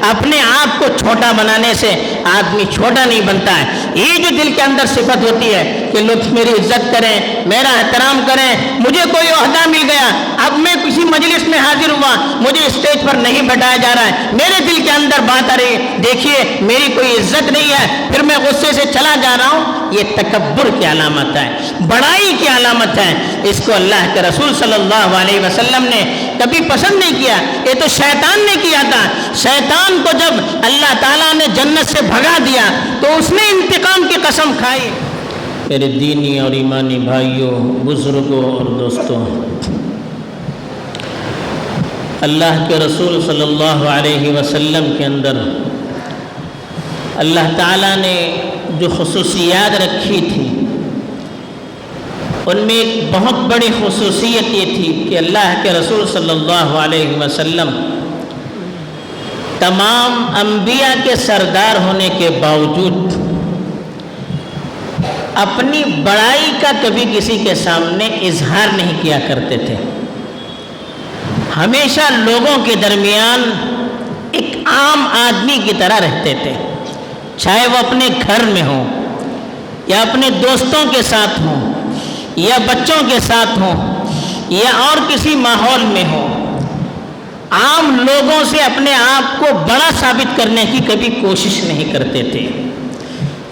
اپنے آپ کو چھوٹا بنانے سے آدمی چھوٹا نہیں بنتا ہے۔ یہ جو دل کے اندر صفت ہوتی ہے کہ لوگ میری عزت کریں، میرا احترام کریں، مجھے کوئی عہدہ مل گیا، اب میں کسی مجلس میں حاضر ہوا، مجھے اسٹیج پر نہیں بٹھایا جا رہا ہے، میرے دل کے اندر بات آ رہی ہے دیکھیے میری کوئی عزت نہیں ہے، پھر میں غصے سے چلا جا رہا ہوں، یہ تکبر کی علامت ہے، بڑائی کی علامت ہے۔ اس کو اللہ کے رسول صلی اللہ علیہ وسلم نے کبھی پسند نہیں کیا، یہ تو شیطان نے کیا تھا۔ شیطان کو جب اللہ تعالیٰ نے جنت سے بھگا دیا تو اس نے انتقام کی قسم کھائی۔ میرے دینی اور ایمانی بھائیوں، بزرگوں اور دوستوں، اللہ کے رسول صلی اللہ علیہ وسلم کے اندر اللہ تعالیٰ نے جو خصوصیات رکھی تھی ان میں ایک بہت بڑی خصوصیت یہ تھی کہ اللہ کے رسول صلی اللہ علیہ وسلم تمام انبیاء کے سردار ہونے کے باوجود اپنی بڑائی کا کبھی کسی کے سامنے اظہار نہیں کیا کرتے تھے۔ ہمیشہ لوگوں کے درمیان ایک عام آدمی کی طرح رہتے تھے، چاہے وہ اپنے گھر میں ہوں یا اپنے دوستوں کے ساتھ ہوں یا بچوں کے ساتھ ہوں یا اور کسی ماحول میں ہوں، عام لوگوں سے اپنے آپ کو بڑا ثابت کرنے کی کبھی کوشش نہیں کرتے تھے۔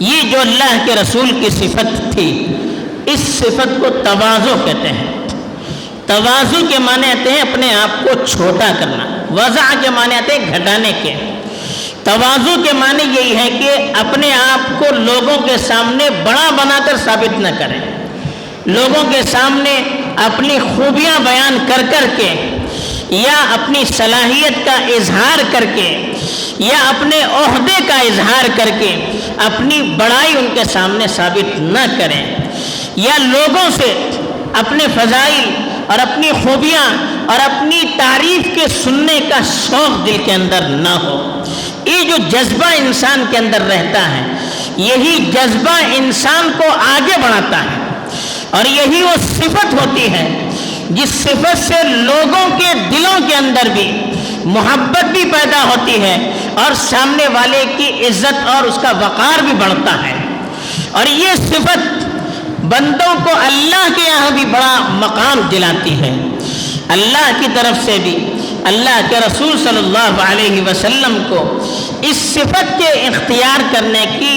یہ جو اللہ کے رسول کی صفت تھی، اس صفت کو تواضع کہتے ہیں۔ تواضع کے معنی آتے ہیں اپنے آپ کو چھوٹا کرنا، وضع کے معنی آتے ہیں گھٹانے کے۔ تواضع کے معنی یہی ہے کہ اپنے آپ کو لوگوں کے سامنے بڑا بنا کر ثابت نہ کریں، لوگوں کے سامنے اپنی خوبیاں بیان کر کر کے یا اپنی صلاحیت کا اظہار کر کے یا اپنے عہدے کا اظہار کر کے اپنی بڑائی ان کے سامنے ثابت نہ کریں، یا لوگوں سے اپنے فضائل اور اپنی خوبیاں اور اپنی تعریف کے سننے کا شوق دل کے اندر نہ ہو۔ یہ جو جذبہ انسان کے اندر رہتا ہے، یہی جذبہ انسان کو آگے بڑھاتا ہے، اور یہی وہ صفت ہوتی ہے جس صفت سے لوگوں کے دلوں کے اندر بھی محبت بھی پیدا ہوتی ہے اور سامنے والے کی عزت اور اس کا وقار بھی بڑھتا ہے۔ اور یہ صفت بندوں کو اللہ کے یہاں بھی بڑا مقام دلاتی ہے۔ اللہ کی طرف سے بھی اللہ کے رسول صلی اللہ علیہ وسلم کو اس صفت کے اختیار کرنے کی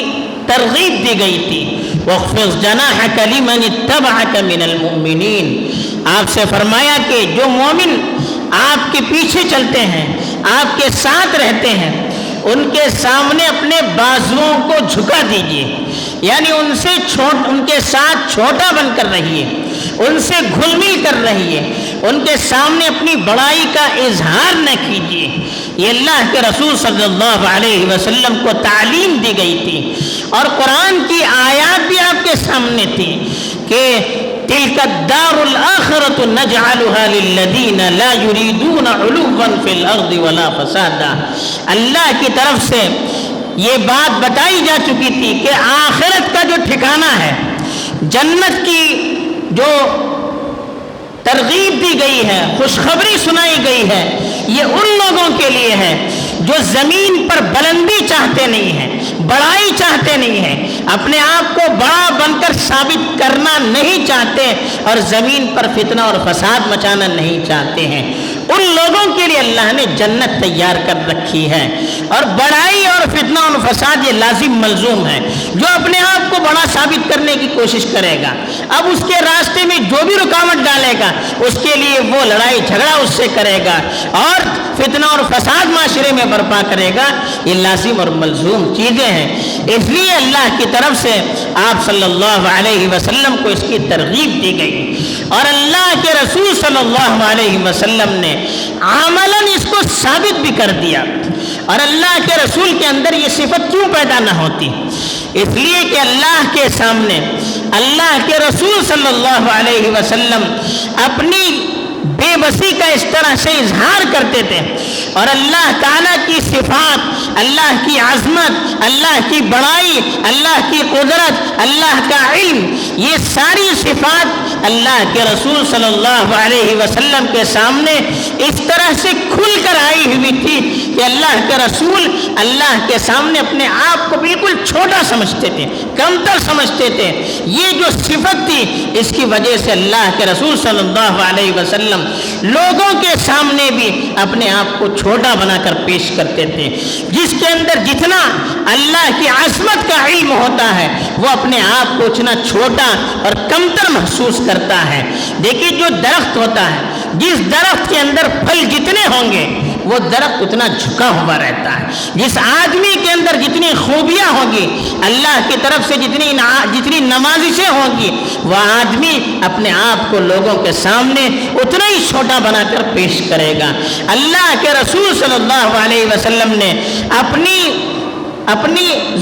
ترغیب دی گئی تھی۔ وَاخْفِضْ جَنَاحَكَ لِمَنِ اتَّبَعَكَ مِنَ الْمُؤْمِنِينَ، آپ سے فرمایا کہ جو مومن آپ کے پیچھے چلتے ہیں، آپ کے ساتھ رہتے ہیں، ان کے سامنے اپنے بازوؤں کو جھکا دیجیے، یعنی ان کے ساتھ چھوٹا بن کر رہیے، ان سے گھل مل کر رہیے، ان کے سامنے اپنی بڑائی کا اظہار نہ کیجیے۔ یہ اللہ کے رسول صلی اللہ علیہ وسلم کو تعلیم دی گئی تھی، اور قرآن کی آیات بھی آپ کے سامنے تھی کہ تِلْكَ الدَّارُ الْآخِرَةُ نَجْعَلُهَا لِلَّذِينَ لَا يُرِيدُونَ عُلُوًّا فِي الْأَرْضِ وَلَا فَسَادًا۔ اللہ کی طرف سے یہ بات بتائی جا چکی تھی کہ آخرت کا جو ٹھکانہ ہے، جنت کی جو ترغیب دی گئی ہے، خوشخبری سنائی گئی ہے، یہ ان لوگوں کے لیے ہے جو زمین پر بلندی چاہتے نہیں ہیں، بڑائی چاہتے نہیں ہیں، اپنے آپ کو بڑا بن کر ثابت کرنا نہیں چاہتے اور زمین پر فتنہ اور فساد مچانا نہیں چاہتے ہیں۔ ان لوگوں کے لیے اللہ نے جنت تیار کر رکھی ہے، اور بڑائی اور فتنہ اور فساد یہ لازم ملزوم ہے۔ جو اپنے آپ کو بڑا ثابت کرنے کی کوشش کرے گا، اب اس کے راستے میں جو بھی رکاوٹ ڈالے گا اس کے لیے وہ لڑائی جھگڑا اس سے کرے گا اور فتنہ اور فساد معاشرے میں برپا کرے گا۔ یہ لازم اور ملزوم چیزیں ہیں، اس لیے اللہ کی طرف سے آپ صلی اللہ علیہ وسلم کو اس کی ترغیب دی گئی، اور اللہ کے رسول صلی اللہ علیہ وسلم نے عملاً اس کو ثابت بھی کر دیا۔ اور اللہ کے رسول کے اندر یہ صفت کیوں پیدا نہ ہوتی؟ اس لیے کہ اللہ کے سامنے اللہ کے رسول صلی اللہ علیہ وسلم اپنی بے بسی کا اس طرح سے اظہار کرتے تھے، اور اللہ تعالیٰ کی صفات اللہ کی عظمت، اللہ کی بڑائی، اللہ کی قدرت، اللہ کا علم، یہ ساری صفات اللہ کے رسول صلی اللہ علیہ وسلم کے سامنے اس طرح سے کھل کر آئی ہوئی تھی کہ اللہ کے رسول اللہ کے سامنے اپنے آپ کو بالکل چھوٹا سمجھتے تھے، کمتر سمجھتے تھے۔ یہ جو صفت تھی اس کی وجہ سے اللہ کے رسول صلی اللہ علیہ وسلم لوگوں کے سامنے بھی اپنے آپ کو چھوٹا بنا کر پیش کرتے تھے۔ جس کے اندر جتنا اللہ کی عظمت کا علم ہوتا ہے وہ اپنے آپ کو اتنا چھوٹا اور کمتر محسوس کرتا ہے۔ دیکھیے جو درخت ہوتا ہے، جس درخت کے اندر پھل جتنے ہوں گے وہ درخت اتنا جھکا ہوا رہتا ہے۔ جس آدمی کے اندر جتنی خوبیاں ہوں گی، اللہ کی طرف سے جتنی نوازشیں ہوں گی، وہ آدمی اپنے آپ کو لوگوں کے سامنے اتنا ہی چھوٹا بنا کر پیش کرے گا۔ اللہ کے رسول صلی اللہ علیہ وسلم نے اپنی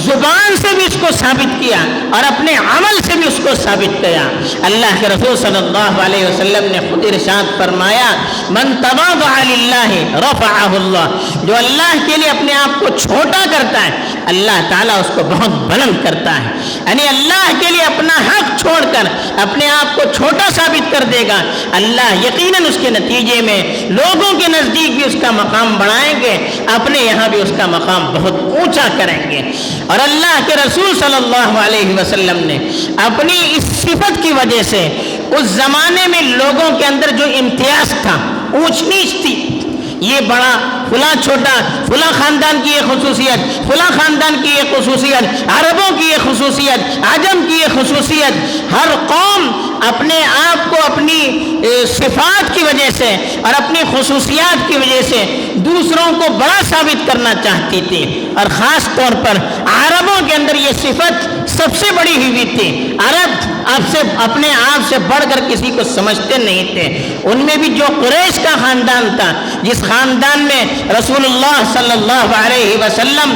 زبان سے بھی اس کو ثابت کیا اور اپنے عمل سے بھی اس کو ثابت کیا۔ اللہ کے رسول صلی اللہ علیہ وسلم نے خود ارشاد فرمایا، من تواضع للہ رفعہ اللہ، جو اللہ کے لیے اپنے آپ کو چھوٹا کرتا ہے اللہ تعالیٰ اس کو بہت بلند کرتا ہے۔ یعنی اللہ کے لیے اپنا حق چھوڑ کر اپنے آپ کو چھوٹا ثابت کر دے گا، اللہ یقیناً اس کے نتیجے میں لوگوں کے نزدیک بھی اس کا مقام بڑھائیں گے، اپنے یہاں بھی اس کا مقام بہت اونچا کریں گے۔ اور اللہ کے رسول صلی اللہ علیہ وسلم نے اپنی اس صفت کی وجہ سے اس زمانے میں لوگوں کے اندر جو امتیاز تھا، اونچ نیچ تھی، یہ بڑا، فلاں چھوٹا، فلاں خاندان کی یہ خصوصیت، فلاں خاندان کی یہ خصوصیت، عربوں کی یہ خصوصیت، عجم کی یہ خصوصیت، ہر قوم اپنے آپ کو اپنی صفات کی وجہ سے اور اپنی خصوصیات کی وجہ سے دوسروں کو بڑا ثابت کرنا چاہتی تھی، اور خاص طور پر عربوں کے اندر یہ صفت سب سے بڑی ہوئی تھی۔ عرب اپنے آپ سے بڑھ کر کسی کو سمجھتے نہیں تھے۔ ان میں بھی جو قریش کا خاندان تھا، جس خاندان میں رسول اللہ صلی اللہ علیہ وسلم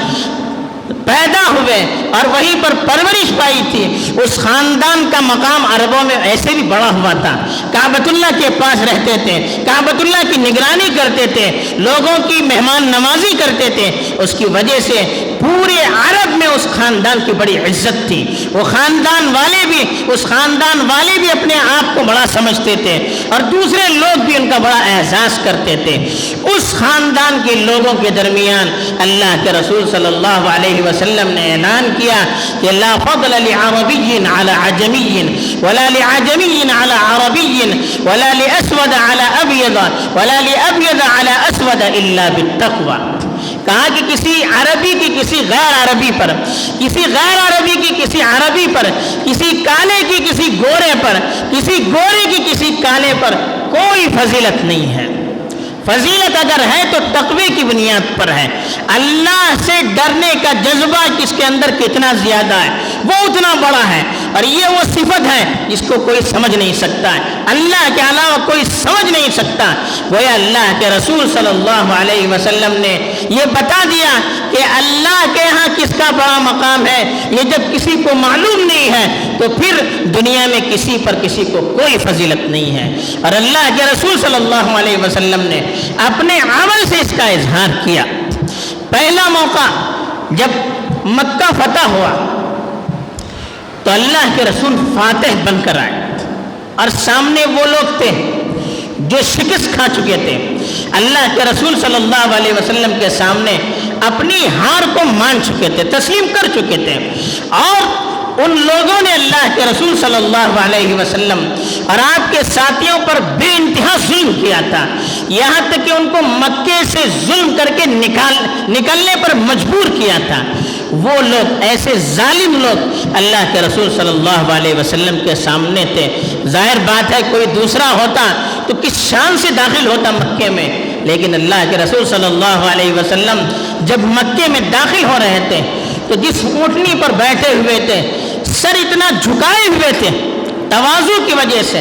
پیدا ہوئے اور وہیں پر پرورش پائی تھی، اس خاندان کا مقام عربوں میں ایسے بھی بڑا ہوا تھا۔ کعبۃ اللہ کے پاس رہتے تھے، کعبۃ اللہ کی نگرانی کرتے تھے، لوگوں کی مہمان نوازی کرتے تھے۔ اس کی وجہ سے پورے عرب میں اس خاندان کی بڑی عزت تھی۔ وہ اس خاندان والے بھی اپنے آپ کو بڑا سمجھتے تھے اور دوسرے لوگ بھی ان کا بڑا اعزاز کرتے تھے۔ اس خاندان کے لوگوں کے درمیان اللہ کے رسول صلی اللہ علیہ وسلم نے اعلان کیا کہ لا فضل لعربی علی عجمی ولا لعجمی علی عربی ولا لاسود علی ابیض ولا لابیض علی اسود الا بالتقوی۔ کہا کہ کسی عربی کی کسی غیر عربی پر، کسی غیر عربی کی کسی عربی پر، کسی کالے کی کسی گورے پر، کسی گورے کی کسی کالے پر کوئی فضیلت نہیں ہے۔ فضیلت اگر ہے تو تقوی کی بنیاد پر ہے۔ اللہ سے ڈرنے کا جذبہ کس کے اندر کتنا زیادہ ہے وہ اتنا بڑا ہے، اور یہ وہ صفت ہے جس کو کوئی سمجھ نہیں سکتا ہے، اللہ کے علاوہ کوئی سمجھ نہیں سکتا۔ گویا اللہ کے رسول صلی اللہ علیہ وسلم نے یہ بتا دیا کہ اللہ کے ہاں کس کا بڑا مقام ہے۔ یہ جب کسی کو معلوم نہیں ہے تو پھر دنیا میں کسی پر کسی کو کوئی فضیلت نہیں ہے۔ اور اللہ کے رسول صلی اللہ علیہ وسلم نے اپنے عمل سے اس کا اظہار کیا۔ پہلا موقع جب مکہ فتح ہوا تو اللہ کے رسول فاتح بن کر آئے، اور سامنے وہ لوگ تھے جو شکست کھا چکے تھے۔ اللہ کے رسول صلی اللہ علیہ وسلم کے سامنے اپنی ہار کو مان چکے تھے، تسلیم کر چکے تھے، اور ان لوگوں نے اللہ کے رسول صلی اللہ علیہ وسلم اور آپ کے ساتھیوں پر بے انتہا ظلم کیا تھا، یہاں تک کہ ان کو مکے سے ظلم کر کے نکلنے پر مجبور کیا تھا۔ وہ لوگ، ایسے ظالم لوگ اللہ کے رسول صلی اللہ علیہ وسلم کے سامنے تھے۔ ظاہر بات ہے کوئی دوسرا ہوتا تو کس شان سے داخل ہوتا مکے میں، لیکن اللہ کے رسول صلی اللہ علیہ وسلم جب مکے میں داخل ہو رہے تھے تو جس اونٹنی پر بیٹھے ہوئے تھے، سر اتنا جھکائے ہوئے تھے، تواضع کی وجہ سے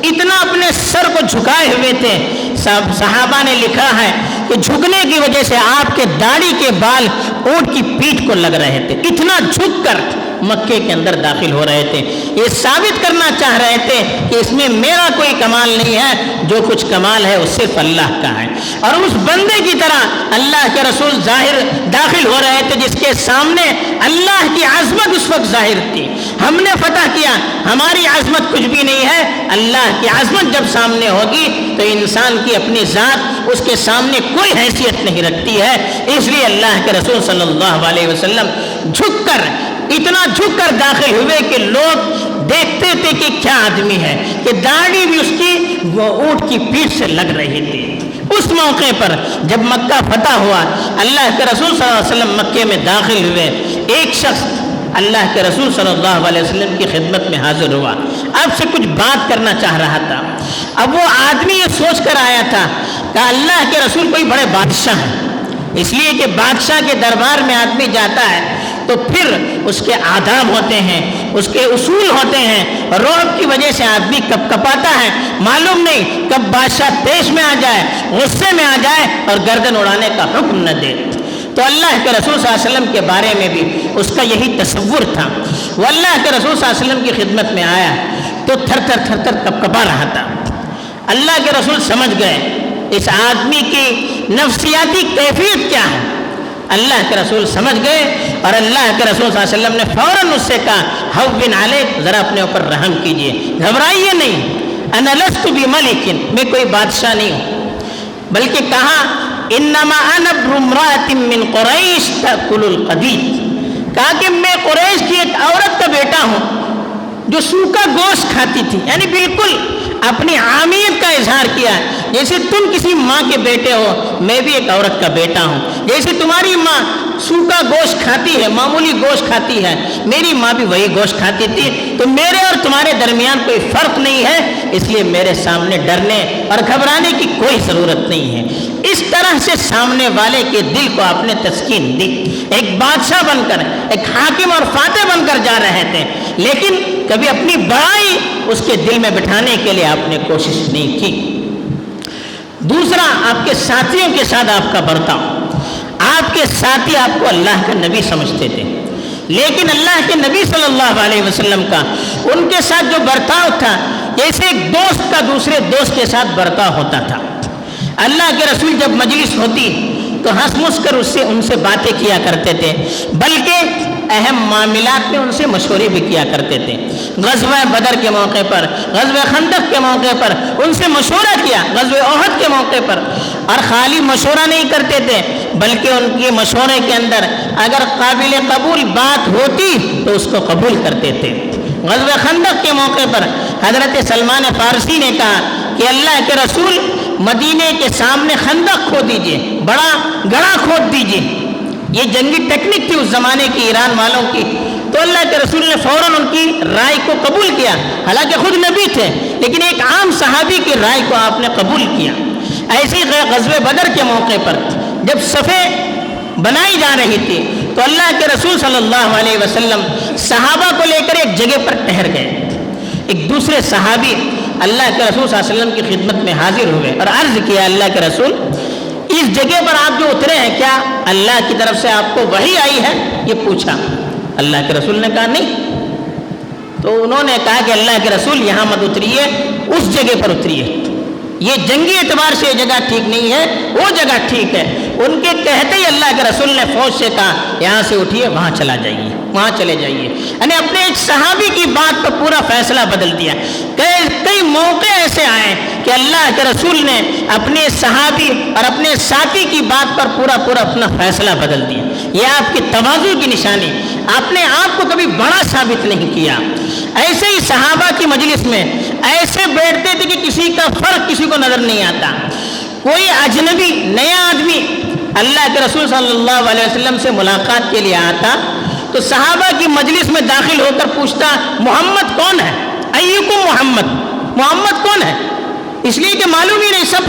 اتنا اپنے سر کو جھکائے ہوئے تھے۔ صحابہ نے لکھا ہے کہ جھکنے کی وجہ سے آپ کے داڑھی کے بال اونٹ کی پیٹھ کو لگ رہے تھے، اتنا جھک کر مکے کے اندر داخل ہو رہے تھے۔ یہ ثابت کرنا چاہ رہے تھے کہ اس میں میرا کوئی کمال نہیں ہے، جو کچھ کمال ہے وہ صرف اللہ کا ہے۔ اور اس بندے کی طرح اللہ کے رسول ظاہر داخل ہو رہے تھے جس کے سامنے اللہ کی عظمت اس وقت ظاہر تھی۔ ہم نے فتح کیا، ہماری عظمت کچھ بھی نہیں ہے، اللہ کی عظمت جب سامنے ہوگی تو انسان کی اپنی ذات اس کے سامنے کوئی حیثیت نہیں رکھتی ہے۔ اس لیے اللہ کے رسول صلی اللہ علیہ وسلم جھک کر، اتنا جھک کر داخل ہوئے کہ لوگ دیکھتے تھے کہ کیا آدمی ہے، کہ داڑھی بھی اس کی وہ اونٹ کی پیٹھ سے لگ رہی تھی۔ اس موقع پر جب مکہ فتح ہوا، اللہ کے رسول صلی اللہ علیہ وسلم مکے میں داخل ہوئے، ایک شخص اللہ کے رسول صلی اللہ علیہ وسلم کی خدمت میں حاضر ہوا، آپ سے کچھ بات کرنا چاہ رہا تھا۔ اب وہ آدمی یہ سوچ کر آیا تھا کہ اللہ کے رسول کوئی بڑے بادشاہ ہیں، اس لیے کہ بادشاہ کے دربار میں آدمی جاتا ہے تو پھر اس کے آداب ہوتے ہیں، اس کے اصول ہوتے ہیں، رعب کی وجہ سے آدمی کب کپاتا ہے، معلوم نہیں کب بادشاہ تیش میں آ جائے، غصے میں آ جائے اور گردن اڑانے کا حکم نہ دے۔ تو اللہ کے رسول صلی اللہ علیہ وسلم کے بارے میں بھی اس کا یہی تصور تھا۔ وہ اللہ کے رسول صلی اللہ علیہ وسلم کی خدمت میں آیا تو تھر تھر کپا رہا تھا۔ اللہ کے رسول سمجھ گئے اس آدمی کی نفسیاتی کیفیت کیا ہے، اللہ کے رسول سمجھ گئے اور اللہ کے رسول صلی اللہ علیہ وسلم نے فوراً اس سے کہا ہوّن علیک، ذرا اپنے اوپر رحم کیجئے، گھبرائیے نہیں، انا لست بملک، میں کوئی بادشاہ نہیں ہوں، بلکہ کہا انما انا ابن امرأۃ من قریش تأکل القدید، کہا کہ میں قریش کی ایک عورت کا بیٹا ہوں جو سوکھا گوشت کھاتی تھی، یعنی بالکل اپنی عامیت کا اظہار کیا، جیسے تم کسی ماں کے بیٹے ہو، میں بھی ایک عورت کا بیٹا ہوں، جیسے تمہاری ماں سوکھا گوشت کھاتی ہے، معمولی گوشت کھاتی ہے، میری ماں بھی وہی گوشت کھاتی تھی، تو میرے اور تمہارے درمیان کوئی فرق نہیں ہے، اس لیے میرے سامنے ڈرنے اور گھبرانے کی کوئی ضرورت نہیں ہے۔ اس طرح سے سامنے والے کے دل کو آپ نے تسکین دی۔ ایک بادشاہ بن کر، ایک حاکم اور فاتح بن کر جا رہے تھے، لیکن کبھی اپنی بڑائی اس کے دل میں بٹھانے کے لیے آپ نے کوشش نہیں کی۔ دوسرا، آپ کے ساتھیوں کے ساتھ آپ کا برتاؤ، آپ کے ساتھی آپ کو اللہ کا نبی سمجھتے تھے، لیکن اللہ کے نبی صلی اللہ علیہ وسلم کا ان کے ساتھ جو برتاؤ تھا، جیسے ایک دوست کا دوسرے دوست کے ساتھ برتاؤ ہوتا تھا۔ اللہ کے رسول جب مجلس ہوتی تو ہنس مس کر ان سے باتیں کیا کرتے تھے، بلکہ اہم معاملات میں ان سے مشورے بھی کیا کرتے تھے۔ غزوہ بدر کے موقع پر، غزوہ خندق کے موقع پر ان سے مشورہ کیا، غزوہ احد کے موقع پر، اور خالی مشورہ نہیں کرتے تھے بلکہ ان کے مشورے کے اندر اگر قابل قبول بات ہوتی تو اس کو قبول کرتے تھے۔ غزوہ خندق کے موقع پر حضرت سلمان فارسی نے کہا کہ اللہ کے رسول مدینے کے سامنے خندق کھود دیجئے، بڑا گڑھا کھود دیجئے۔ یہ جنگی ٹیکنک تھی اس زمانے کی ایران والوں کی، تو اللہ کے رسول نے فوراً ان کی رائے کو قبول کیا، حالانکہ خود نبی تھے لیکن ایک عام صحابی کی رائے کو آپ نے قبول کیا۔ ایسے ہی غزوہ بدر کے موقع پر جب صفیں بنائی جا رہی تھی تو اللہ کے رسول صلی اللہ علیہ وسلم صحابہ کو لے کر ایک جگہ پر ٹھہر گئے۔ ایک دوسرے صحابی اللہ کے رسول صلی اللہ علیہ وسلم کی خدمت میں حاضر ہوئے اور عرض کیا، اللہ کے رسول اس جگہ پر آپ جو اترے ہیں کیا اللہ کی طرف سے آپ کو وحی آئی ہے؟ یہ پوچھا۔ اللہ کے رسول نے کہا نہیں۔ تو انہوں نے کہا کہ اللہ کے رسول یہاں مت اتریے، اس جگہ پر اتریے، یہ جنگی اعتبار سے یہ جگہ ٹھیک نہیں ہے، وہ جگہ ٹھیک ہے۔ ان کے کہتے ہی اللہ کے رسول نے فوج سے کہا یہاں سے اٹھیے، وہاں چلا جائیے، وہاں چلے جائیے، یعنی اپنے ایک صحابی کی بات پر پورا فیصلہ بدل دیا۔ کئی موقع ایسے آئے کہ اللہ کے رسول نے اپنے صحابی اور اپنے ساتھی کی بات پر پورا اپنا فیصلہ بدل دیا۔ یہ آپ کی تواضع کی نشانی، آپ نے آپ کو کبھی بڑا ثابت نہیں کیا۔ ایسے ہی صحابہ کی مجلس میں ایسے بیٹھتے تھے کہ کسی کا فرق کسی کو نظر نہیں آتا۔ کوئی اجنبی نیا آدمی اللہ کے رسول صلی اللہ علیہ وسلم سے ملاقات کے لیے آتا تو صحابہ کی مجلس میں داخل ہو کر پوچھتا محمد کون ہے؟ ایکم محمد، محمد کون ہے؟ اس لیے کہ معلوم ہی نہیں، سب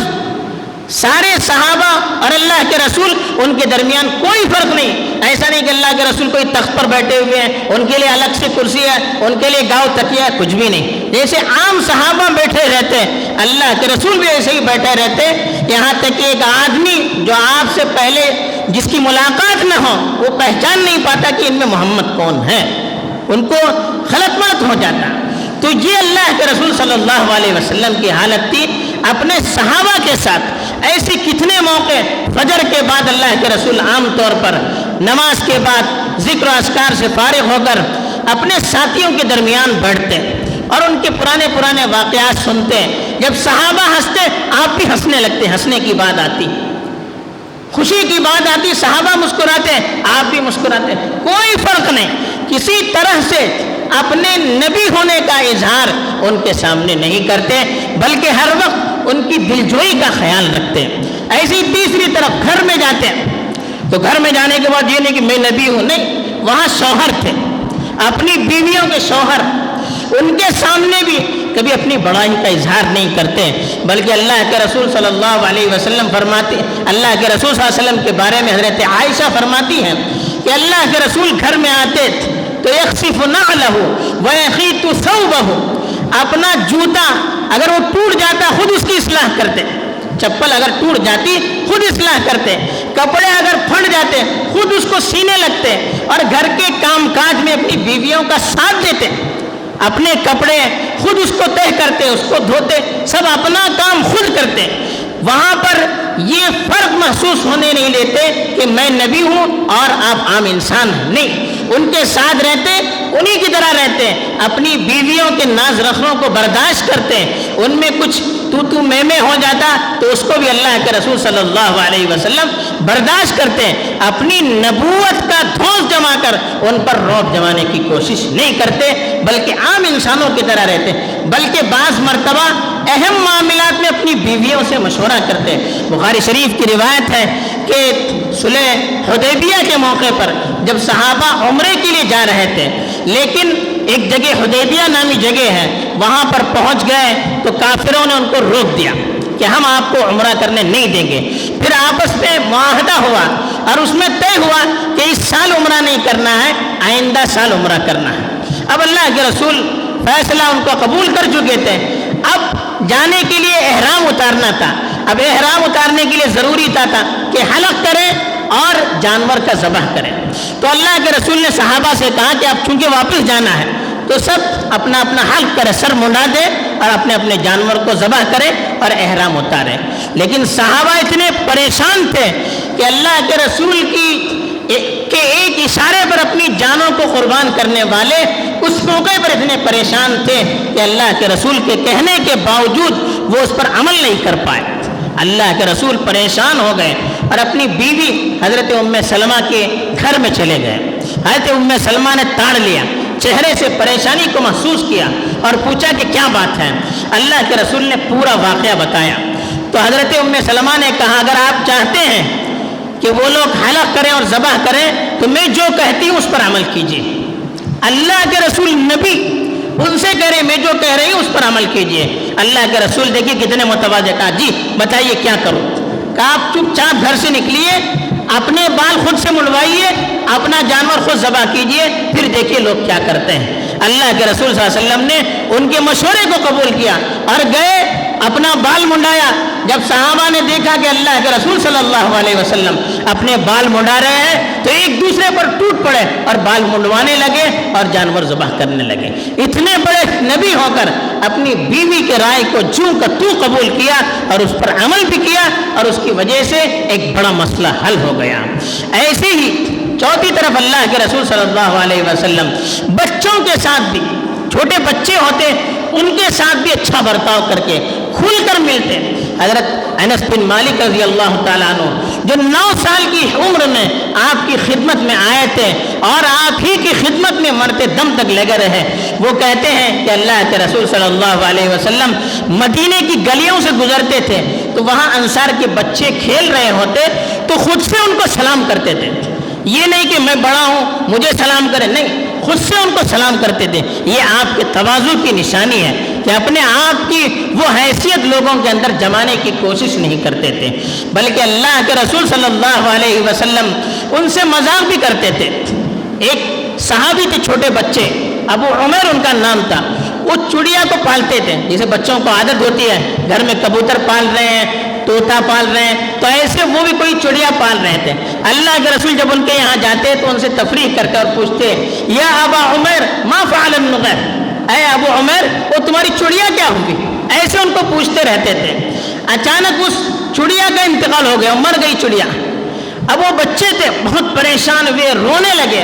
سارے صحابہ اور اللہ کے رسول، ان کے درمیان کوئی فرق نہیں۔ ایسا نہیں کہ اللہ کے رسول کوئی تخت پر بیٹھے ہوئے ہیں، ان کے لیے الگ سے کرسی ہے، ان کے لیے گاؤ تکیہ ہے، کچھ بھی نہیں۔ جیسے عام صحابہ بیٹھے رہتے، اللہ کے رسول بھی ایسے ہی بیٹھے رہتے، یہاں تک کہ ایک آدمی جو آپ سے پہلے جس کی ملاقات نہ ہو وہ پہچان نہیں پاتا کہ ان میں محمد کون ہے، ان کو خلط ملط ہو جاتا۔ تو یہ اللہ کے رسول صلی اللہ علیہ وسلم کی حالت تھی اپنے صحابہ کے ساتھ۔ ایسے کتنے موقع فجر کے بعد اللہ کے رسول عام طور پر نماز کے بعد ذکر و اذکار سے فارغ ہو کر اپنے ساتھیوں کے درمیان بیٹھتے اور ان کے پرانے واقعات سنتے۔ جب صحابہ ہنستے آپ بھی ہنسنے لگتے، ہنسنے کی بات آتی، خوشی کی بات آتی، صحابہ مسکراتے آپ بھی مسکراتے، کوئی فرق نہیں۔ کسی طرح سے اپنے نبی ہونے کا اظہار ان کے سامنے نہیں کرتے، بلکہ ہر وقت ان کی دلجوئی کا خیال رکھتے۔ ایسی تیسری طرف گھر میں جاتے تو گھر میں جانے کے بعد یہ نہیں کہ میں نبی ہوں، نہیں، وہاں شوہر تھے، اپنی بیویوں کے شوہر، ان کے سامنے بھی کبھی اپنی بڑائی کا اظہار نہیں کرتے، بلکہ اللہ کے رسول صلی اللہ علیہ وسلم فرماتے، اللہ کے رسول صلی اللہ علیہ وسلم کے بارے میں حضرت عائشہ فرماتی ہیں کہ اللہ کے رسول گھر میں آتے تو یخصف نعلہ ویخیط ثوبہ، اپنا جوتا اگر وہ ٹوٹ جاتا خود اس کی اصلاح کرتے، چپل اگر ٹوٹ جاتی خود اصلاح کرتے، کپڑے اگر پھٹ جاتے خود اس کو سینے لگتے، اور گھر کے کام کاج میں اپنی بیویوں کا ساتھ دیتے، اپنے کپڑے خود اس کو تہہ کرتے، اس کو دھوتے، سب اپنا کام خود کرتے۔ وہاں پر یہ فرق محسوس ہونے نہیں دیتے کہ میں نبی ہوں اور آپ عام انسان ہیں، نہیں، ان کے ساتھ رہتے، انہی کی طرح رہتے، اپنی بیویوں کے ناز رخنوں کو برداشت کرتے، ان میں کچھ تو میں ہو جاتا تو اس کو بھی اللہ کے رسول صلی اللہ علیہ وسلم برداشت کرتے، اپنی نبوت کا دھوس جما کر ان پر رعب جمانے کی کوشش نہیں کرتے، بلکہ عام انسانوں کی طرح رہتے، بلکہ بعض مرتبہ اہم معاملات میں اپنی بیویوں سے مشورہ کرتے۔ بخاری شریف کی روایت ہے کہ صلح حدیبیہ کے موقع پر جب صحابہ عمرے کے لیے جا رہے تھے، لیکن ایک جگہ حدیبیہ نامی جگہ ہے، وہاں پر پہنچ گئے تو کافروں نے ان کو روک دیا کہ ہم آپ کو عمرہ کرنے نہیں دیں گے۔ پھر آپس میں معاہدہ ہوا اور اس میں طے ہوا کہ اس سال عمرہ نہیں کرنا ہے، آئندہ سال عمرہ کرنا ہے۔ اب اللہ کے رسول فیصلہ ان کو قبول کر چکے تھے، اب جانے کے لیے احرام اتارنا تھا۔ اب احرام اتارنے کے لیے ضروری تھا کہ حلق کریں اور جانور کا ذبح کریں۔ تو اللہ کے رسول نے صحابہ سے کہا کہ اب چونکہ واپس جانا ہے تو سب اپنا اپنا حلق کرے، سر منڈا دے اور اپنے اپنے جانور کو ذبح کرے اور احرام اتارے۔ لیکن صحابہ اتنے پریشان تھے کہ اللہ کے رسول کے ایک اشارے پر اپنی جانوں کو قربان کرنے والے اس موقع پر اتنے پریشان تھے کہ اللہ کے رسول کے کہنے کے باوجود وہ اس پر عمل نہیں کر پائے۔ اللہ کے رسول پریشان ہو گئے اور اپنی بیوی حضرت ام سلمہ کے گھر میں چلے گئے۔ حضرت ام سلمہ نے تاڑ لیا، چہرے سے پریشانی کو محسوس کیا اور پوچھا کہ کیا بات ہے۔ اللہ کے رسول نے پورا واقعہ بتایا تو حضرت ام سلمہ نے کہا اگر آپ چاہتے ہیں کہ وہ لوگ حلق کریں اور ذبح کریں تو میں جو کہتی ہوں اس پر عمل کیجیے۔ اللہ کے رسول نبی ان سے کہہ رہے میں جو کہہ رہی ہوں اس پر عمل کیجیے۔ اللہ کے رسول دیکھیے کتنے متواضع، کہا جی بتائیے کیا کروں۔ کہا آپ چپ چاپ گھر سے نکلیے، اپنے بال خود سے منڈوائیے، اپنا جانور خود ذبح کیجیے، پھر دیکھیے لوگ کیا کرتے ہیں۔ اللہ کے رسول صلی اللہ علیہ وسلم نے ان کے مشورے کو قبول کیا اور گئے، اپنا بال منڈایا۔ جب صحابہ نے دیکھا کہ اللہ کے رسول صلی اللہ علیہ وسلم اپنے بال منڈا رہے ہیں تو ایک دوسرے پر ٹوٹ پڑے اور بال منڈوانے لگے اور جانور ذبح کرنے لگے۔ اتنے بڑے نبی ہو کر اپنی بیوی کے رائے کو جوں کا تو قبول کیا اور اس پر عمل بھی کیا اور اس کی وجہ سے ایک بڑا مسئلہ حل ہو گیا۔ ایسے ہی چوتھی طرف اللہ کے رسول صلی اللہ علیہ وسلم بچوں کے ساتھ بھی، چھوٹے بچے ہوتے ان کے ساتھ بھی اچھا برتاؤ کر کے کھل کر ملتے۔ حضرت انس بن مالک رضی اللہ تعالیٰ عنہ جو 9 سال کی عمر میں آپ کی خدمت میں آئے تھے اور آپ ہی کی خدمت میں مرتے دم تک لگے رہے، وہ کہتے ہیں کہ اللہ کے رسول صلی اللہ علیہ وسلم مدینے کی گلیوں سے گزرتے تھے تو وہاں انصار کے بچے کھیل رہے ہوتے تو خود سے ان کو سلام کرتے تھے۔ یہ نہیں کہ میں بڑا ہوں مجھے سلام کریں، نہیں، خود سے ان کو سلام کرتے تھے۔ یہ آپ کے تواضع کی نشانی ہے کہ اپنے آپ کی وہ حیثیت لوگوں کے اندر جمانے کی کوشش نہیں کرتے تھے، بلکہ اللہ کے رسول صلی اللہ علیہ وسلم ان سے مذاق بھی کرتے تھے۔ ایک صحابی تھے، چھوٹے بچے، ابو عمر ان کا نام تھا، وہ چڑیا کو پالتے تھے، جیسے بچوں کو عادت ہوتی ہے گھر میں کبوتر پال رہے ہیں، طوطا پال رہے ہیں، تو ایسے وہ بھی کوئی چڑیا پال رہے تھے۔ اللہ کے رسول جب ان کے یہاں جاتے تو ان سے تفریح کر کر پوچھتے، یا ابا عمر ما فعل النغیر، اے ابو عمر وہ تمہاری چڑیا کیا ہوگی، ایسے ان کو پوچھتے رہتے تھے۔ اچانک اس چڑیا کا انتقال ہو گیا، مر گئی چڑیا۔ اب وہ بچے تھے، بہت پریشان ہوئے، رونے لگے۔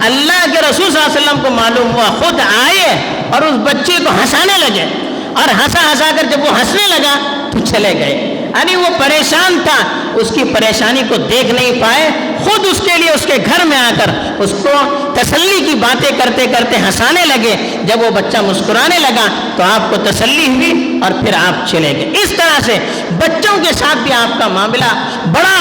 اللہ کے رسول صلی اللہ علیہ وسلم کو معلوم ہوا، خود آئے اور اس بچے کو ہنسانے لگے، اور ہنسا کر جب وہ ہنسنے لگا تو چلے گئے۔ یعنی وہ پریشان تھا، اس کی پریشانی کو دیکھ نہیں پائے، خود اس کے لیے اس کے گھر میں آ کر اس کو تسلی کی باتیں کرتے کرتے ہنسانے لگے۔ جب وہ بچہ مسکرانے لگا تو آپ کو تسلی ہوئی اور پھر آپ چلے گئے۔ اس طرح سے بچوں کے ساتھ بھی آپ کا معاملہ بڑا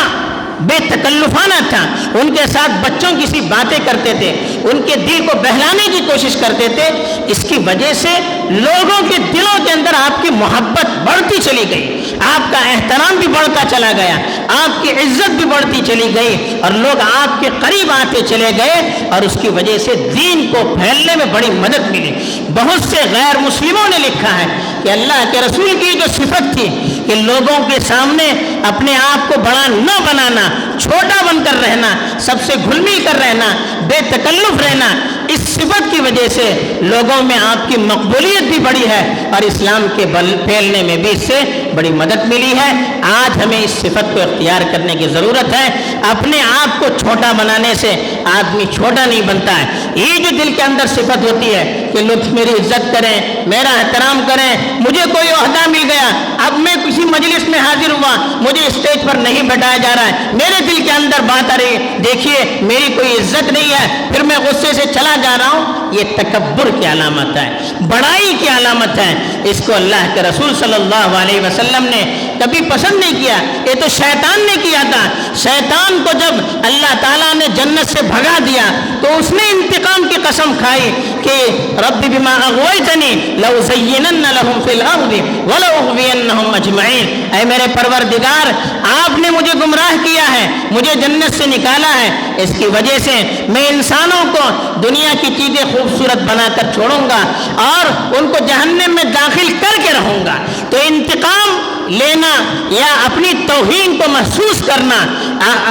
بے تکلفانہ تھا، ان کے ساتھ بچوں کی سی باتیں کرتے تھے، ان کے دل کو بہلانے کی کوشش کرتے تھے۔ اس کی وجہ سے لوگوں کے دلوں کے اندر آپ کی محبت بڑھتی چلی گئی، آپ کا احترام بھی بڑھتا چلا گیا، آپ کی عزت بھی بڑھتی چلی گئی، اور لوگ آپ کے قریب آتے چلے گئے، اور اس کی وجہ سے دین کو پھیلنے میں بڑی مدد ملی۔ بہت سے غیر مسلموں نے لکھا ہے کہ اللہ کے رسول کی جو صفت تھی کہ لوگوں کے سامنے اپنے آپ کو بڑا نہ بنانا، چھوٹا بن کر رہنا، سب سے گھل مل کر رہنا، بے تکلف رہنا، اس صفت کی وجہ سے لوگوں میں آپ کی مقبولیت بھی بڑی ہے، اور اسلام کے پھیلنے میں بھی اس سے بڑی مدد ملی ہے۔ آج ہمیں اس صفت کو اختیار کرنے کی ضرورت ہے۔ اپنے آپ کو چھوٹا بنانے سے آدمی چھوٹا نہیں بنتا ہے۔ یہ جو دل کے اندر صفت ہوتی ہے کہ لوگ میری عزت کریں، میرا احترام کریں، مجھے کوئی عہدہ مل گیا، اب میں کسی مجلس میں حاضر ہوا، مجھے اسٹیج پر نہیں بٹھایا جا رہا ہے، میرے دل کے اندر بات آ رہی ہے، دیکھیے میری کوئی عزت نہیں ہے، پھر میں غصے سے چلا جا رہا ہوں، یہ تکبر کی علامت ہے، بڑائی کی علامت ہے۔ اس کو اللہ کے رسول صلی اللہ علیہ وسلم نے کبھی پسند نہیں کیا، یہ تو شیطان نے کیا تھا۔ شیطان کو جب اللہ تعالیٰ نے جنت سے بھگا دیا تو اس نے انتقام کی قسم کھائی کہ رب بما اغویتنی لأزینن لهم فی الارض ولأغوینہم اجمعین، اے میرے پروردگار آپ نے مجھے گمراہ کیا ہے، مجھے جنت سے نکالا ہے، اس کی وجہ سے میں انسانوں کو دنیا کی چیزیں خوبصورت بنا کر چھوڑوں گا اور ان کو جہنم میں داخل کر کے رہوں گا۔ تو انتقام لینا یا اپنی توہین کو محسوس کرنا،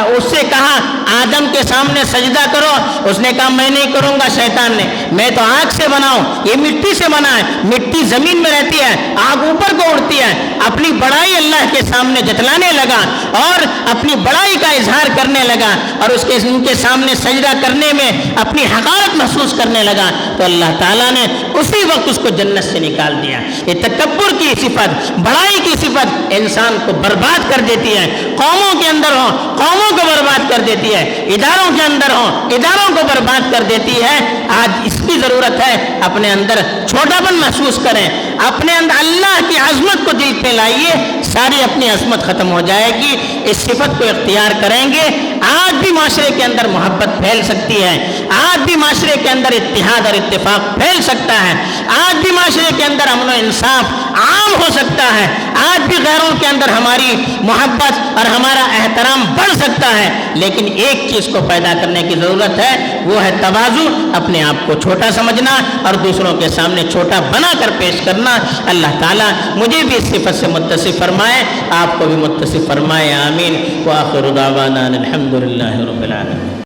اس سے کہا آدم کے سامنے سجدہ کرو، اس نے کہا میں نہیں کروں گا، شیطان نے، میں تو آگ سے بناؤں، یہ مٹی سے بنا ہے، مٹی زمین میں رہتی ہے، آگ اوپر کو اڑتی ہے۔ اپنی بڑائی اللہ کے سامنے جتلانے لگا اور اپنی بڑائی کا اظہار کرنے لگا اور ان کے سامنے سجدہ کرنے میں اپنی حقارت محسوس کرنے لگا، تو اللہ تعالیٰ نے اسی وقت اس کو جنت سے نکال دیا۔ یہ تکبر کی صفت، بڑائی کی صفت انسان کو برباد کر دیتی ہے، قوموں کے اندر ہو قوموں کو برباد کر دیتی ہے، اداروں کے اندر ہو اداروں کو برباد کر دیتی ہے۔ آج اس کی ضرورت ہے، اپنے اندر چھوٹا پن محسوس کریں، اپنے اندر اللہ کی عظمت کو دل پہ لائیے، ساری اپنی عظمت ختم ہو جائے گی۔ اس صفت کو اختیار کریں گے، آج بھی معاشرے کے اندر محبت پھیل سکتی ہے، آج بھی معاشرے کے اندر اتحاد اور اتفاق پھیل سکتا ہے، آج بھی معاشرے کے اندر امن و انصاف عام ہو سکتا ہے، آج بھی غیروں کے اندر ہماری محبت اور ہمارا احترام بڑھ سکتا ہے۔ لیکن ایک چیز کو پیدا کرنے کی ضرورت ہے، وہ ہے تواضع، اپنے آپ کو چھوٹا سمجھنا اور دوسروں کے سامنے چھوٹا بنا کر پیش کرنا۔ اللہ تعالیٰ مجھے بھی اس صفت سے متصف فرمائے، آپ کو بھی متصف فرمائے، آمین۔ وآخر دعوانا الحمد للہ رب العالمین۔